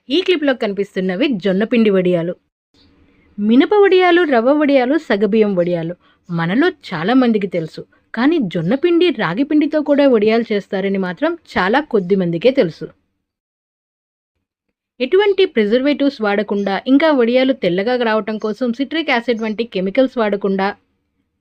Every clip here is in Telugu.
ఈ క్లిప్లో కనిపిస్తున్నవి జొన్నపిండి వడియాలు. మినప వడియాలు, రవ్వ వడియాలు, సగబియ్యం వడియాలు మనలో చాలా మందికి తెలుసు. కానీ జొన్నపిండి, రాగి పిండితో కూడా వడియాలు చేస్తారని మాత్రం చాలా కొద్ది మందికే తెలుసు. ఎటువంటి ప్రిజర్వేటివ్స్ వాడకుండా, ఇంకా వడియాలు తెల్లగా రావటం కోసం సిట్రిక్ యాసిడ్ వంటి కెమికల్స్ వాడకుండా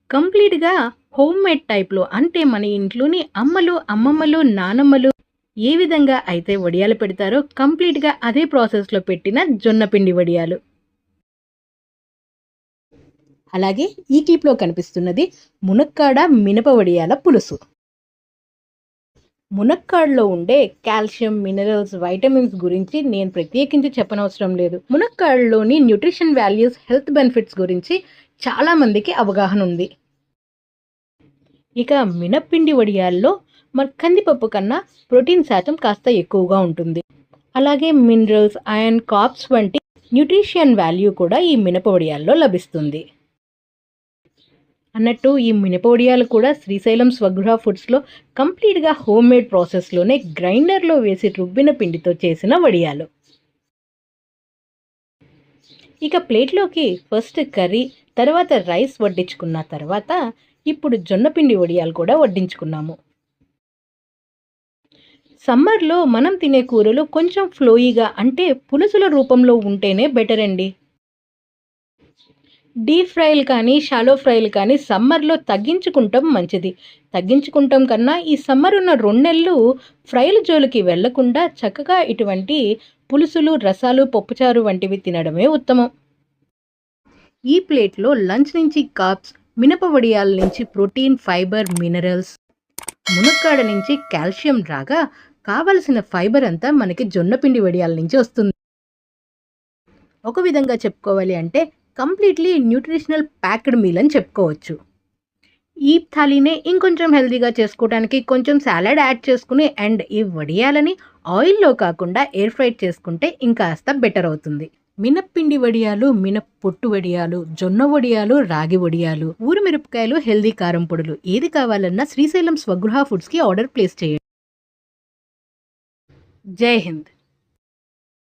కంప్లీట్గా హోమ్ మేడ్ టైప్లో, అంటే మన ఇంట్లోని అమ్మలు, అమ్మమ్మలు, నానమ్మలు ఏ విధంగా అయితే వడియాలు పెడతారో కంప్లీట్గా అదే ప్రాసెస్లో పెట్టిన జొన్నపిండి వడియాలు. అలాగే ఈ క్లిప్లో కనిపిస్తున్నది మునక్కాడ మినప వడియాల పులుసు. మునక్కాడలో ఉండే కాల్షియం, మినరల్స్, వైటమిన్స్ గురించి నేను ప్రత్యేకించి చెప్పనవసరం లేదు. మునక్కాడలోని న్యూట్రిషన్ వాల్యూస్, హెల్త్ బెనిఫిట్స్ గురించి చాలా మందికి అవగాహన ఉంది. ఇక మినప్పిండి వడియాల్లో మన కందిపప్పు కన్నా ప్రోటీన్ శాతం కాస్త ఎక్కువగా ఉంటుంది. అలాగే మినరల్స్, ఐరన్, కార్బ్స్ వంటి న్యూట్రిషన్ వాల్యూ కూడా ఈ మినప వడియాల్లో లభిస్తుంది. అన్నట్టు ఈ మినప వడియాలు కూడా శ్రీశైలం స్వగృహ ఫుడ్స్లో కంప్లీట్గా హోమ్ మేడ్ ప్రాసెస్లోనే గ్రైండర్లో వేసి రుబ్బిన పిండితో చేసిన వడియాలు. ఇక ప్లేట్లోకి ఫస్ట్ కర్రీ, తర్వాత రైస్ వడ్డించుకున్న తర్వాత ఇప్పుడు జొన్నపిండి వడియాలు కూడా వడ్డించుకున్నాము. సమ్మర్లో మనం తినే కూరలు కొంచెం ఫ్లోయిగా, అంటే పులుసుల రూపంలో ఉంటేనే బెటర్ అండి. డీప్ ఫ్రైలు కానీ, షాలో ఫ్రైలు కానీ సమ్మర్లో తగ్గించుకుంటాం మంచిది. తగ్గించుకుంటాం కన్నా ఈ సమ్మర్ ఉన్న 2 నెలలు ఫ్రైల జోలికి వెళ్లకుండా చక్కగా ఇటువంటి పులుసులు, రసాలు, పప్పుచారు వంటివి తినడమే ఉత్తమం. ఈ ప్లేట్లో లంచ్ నుంచి కార్బ్స్, మినప వడియాల నుంచి ప్రోటీన్, ఫైబర్, మినరల్స్, మునక్కాడ నుంచి కాల్షియం రాగా కావలసిన ఫైబర్ అంతా మనకి జొన్నపిండి వడియాల నుంచి వస్తుంది. ఒక విధంగా చెప్పుకోవాలి అంటే కంప్లీట్లీ న్యూట్రిషనల్ ప్యాక్డ్ మీల్ అని చెప్పుకోవచ్చు. ఈ థాలీనే ఇంకొంచెం హెల్తీగా చేసుకోవడానికి కొంచెం సాలడ్ యాడ్ చేసుకుని, అండ్ ఈ వడియాలని ఆయిల్లో కాకుండా ఎయిర్ ఫ్రైడ్ చేసుకుంటే ఇంకాస్త బెటర్ అవుతుంది. మినప్పిండి వడియాలు, మినప్పొట్టు వడియాలు, జొన్న వడియాలు, రాగి వడియాలు, ఊరు మిరపకాయలు, హెల్దీ కారం పొడులు ఏది కావాలన్నా శ్రీశైలం స్వగృహ ఫుడ్స్కి ఆర్డర్ ప్లేస్ చేయండి. జై హింద్.